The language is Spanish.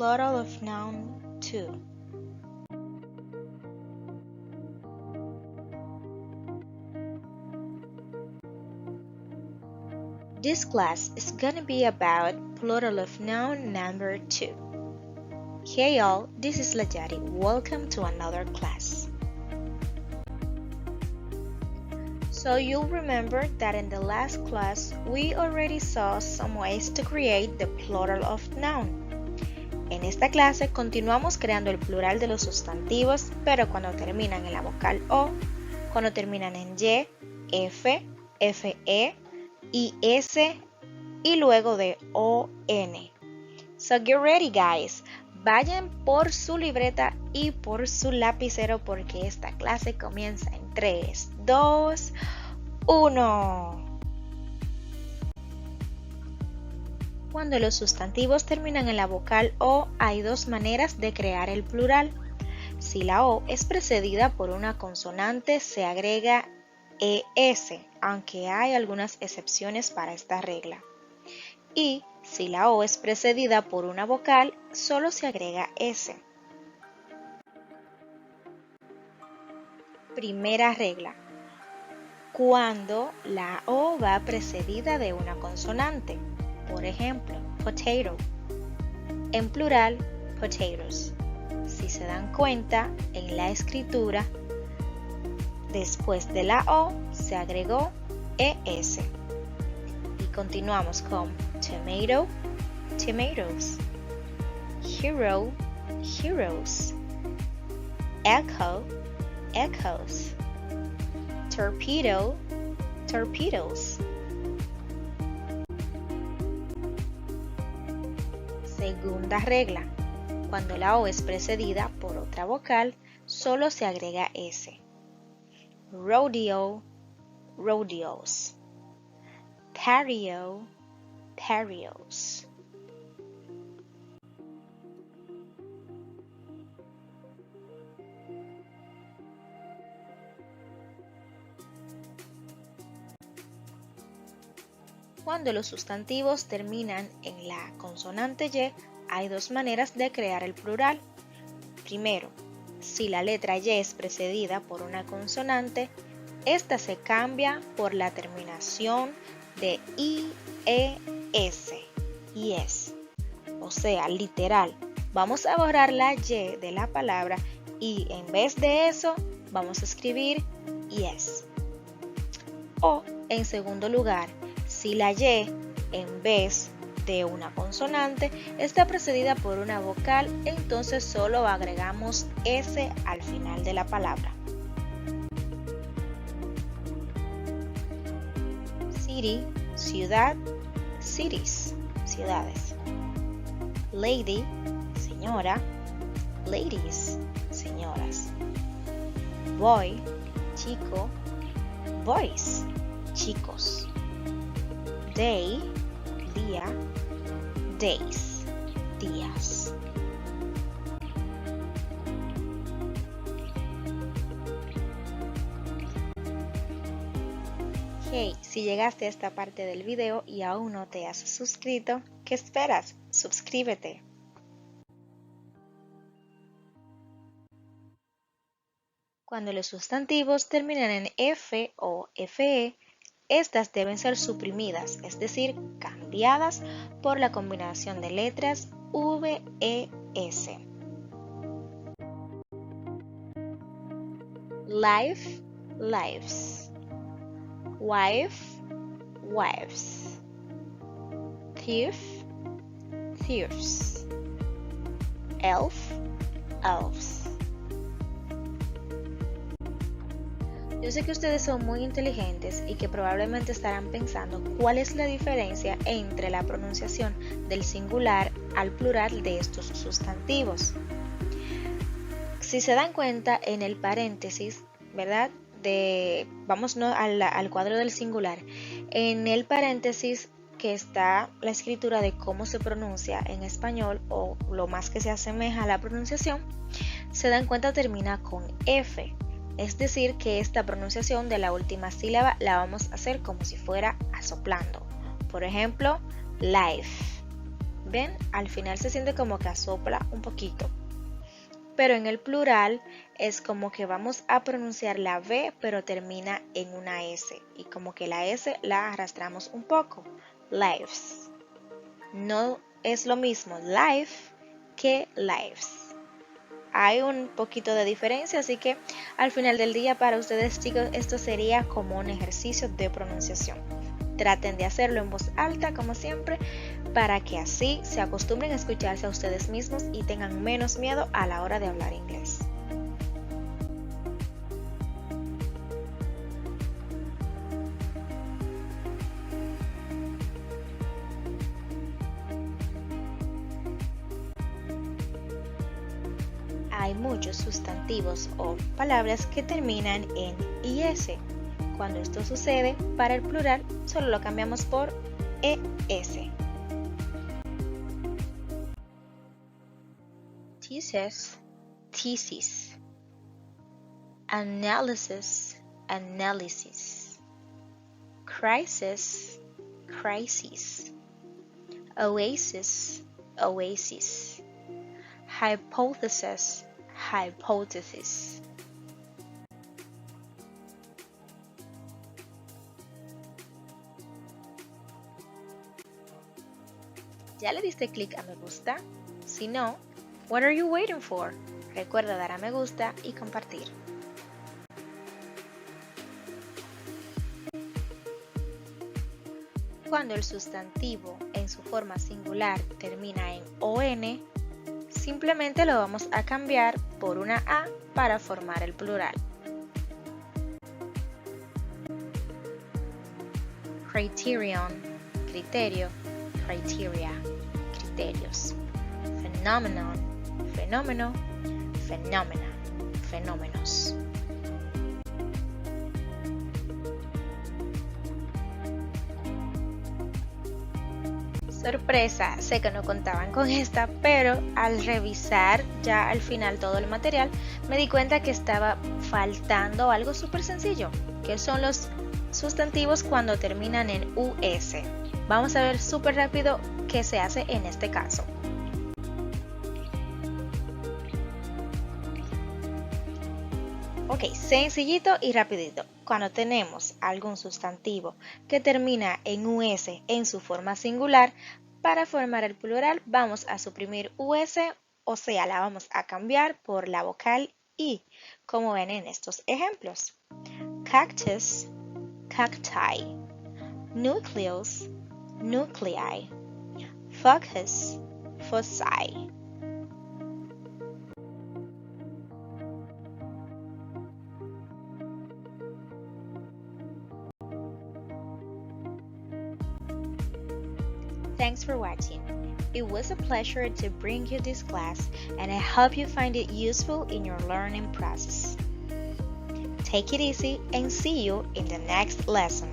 Plural of noun 2. This class is gonna be about plural of noun number 2. Hey all, this is Lajari. Welcome to another class. So you'll remember that in the last class we already saw some ways to create the plural of noun. En esta clase continuamos creando el plural de los sustantivos, pero cuando terminan en la vocal O, cuando terminan en Y, F, FE, IS y luego de ON. So get ready guys. Vayan por su libreta y por su lapicero porque esta clase comienza en 3, 2, 1. Cuando los sustantivos terminan en la vocal O, hay dos maneras de crear el plural. Si la O es precedida por una consonante, se agrega ES, aunque hay algunas excepciones para esta regla. Y si la O es precedida por una vocal, solo se agrega S. Primera regla. Cuando la O va precedida de una consonante, por ejemplo, potato. En plural, potatoes. Si se dan cuenta, en la escritura, después de la O se agregó ES. Y continuamos con tomato, tomatoes. Hero, heroes. Echo, echoes. Torpedo, torpedoes. Segunda regla. Cuando la O es precedida por otra vocal, solo se agrega S. Rodeo, rodeos. Patio, patios. Cuando los sustantivos terminan en la consonante Y, hay dos maneras de crear el plural. Primero, si la letra Y es precedida por una consonante, esta se cambia por la terminación de IES, IES. O sea, literal, vamos a borrar la Y de la palabra y en vez de eso vamos a escribir IES. O, en segundo lugar, si la Y, en vez de una consonante, está precedida por una vocal, entonces solo agregamos S al final de la palabra. City, ciudad, cities, ciudades. Lady, señora, ladies, señoras. Boy, chico, boys, chicos. Day, día, days, días. Hey, si llegaste a esta parte del video y aún no te has suscrito, ¿qué esperas? Suscríbete. Cuando los sustantivos terminan en F o FE, estas deben ser suprimidas, es decir, cambiadas por la combinación de letras VES. Life, lives. Wife, wives. Thief, thieves. Elf, elves. Yo sé que ustedes son muy inteligentes y que probablemente estarán pensando cuál es la diferencia entre la pronunciación del singular al plural de estos sustantivos. Si se dan cuenta en el paréntesis, ¿verdad? Vamos al cuadro del singular. En el paréntesis que está la escritura de cómo se pronuncia en español o lo más que se asemeja a la pronunciación, se dan cuenta termina con F. Es decir, que esta pronunciación de la última sílaba la vamos a hacer como si fuera asoplando. Por ejemplo, life, ¿Ven? Al final se siente como que asopla un poquito. Pero en el plural es como que vamos a pronunciar la V, pero termina en una S. Y como que la S la arrastramos un poco. Lives. No es lo mismo life que lives. Hay un poquito de diferencia, así que al final del día para ustedes, chicos, esto sería como un ejercicio de pronunciación. Traten de hacerlo en voz alta, como siempre, para que así se acostumbren a escucharse a ustedes mismos y tengan menos miedo a la hora de hablar inglés. Hay muchos sustantivos o palabras que terminan en IS. Cuando esto sucede, para el plural solo lo cambiamos por ES. Thesis, thesis. Analysis, analysis. Crisis, crisis. Oasis, oasis. Hypothesis, hypothesis. ¿Ya le diste clic a me gusta? Si no, what are you waiting for? Recuerda dar a me gusta y compartir. Cuando el sustantivo en su forma singular termina en ON, simplemente lo vamos a cambiar por una A para formar el plural. Criterion, criterio, criteria, criterios. Phenomenon, fenómeno, phenomena, fenómenos. Sorpresa, sé que no contaban con esta, pero al revisar ya al final todo el material, me di cuenta que estaba faltando algo súper sencillo, que son los sustantivos cuando terminan en US. Vamos a ver súper rápido qué se hace en este caso. Ok, sencillito y rapidito. Cuando tenemos algún sustantivo que termina en US en su forma singular, para formar el plural vamos a suprimir US, o sea, la vamos a cambiar por la vocal I, como ven en estos ejemplos. Cactus, cacti. Nucleus, nuclei. Focus, foci. Thanks for watching. It was a pleasure to bring you this class, and I hope you find it useful in your learning process. Take it easy and see you in the next lesson.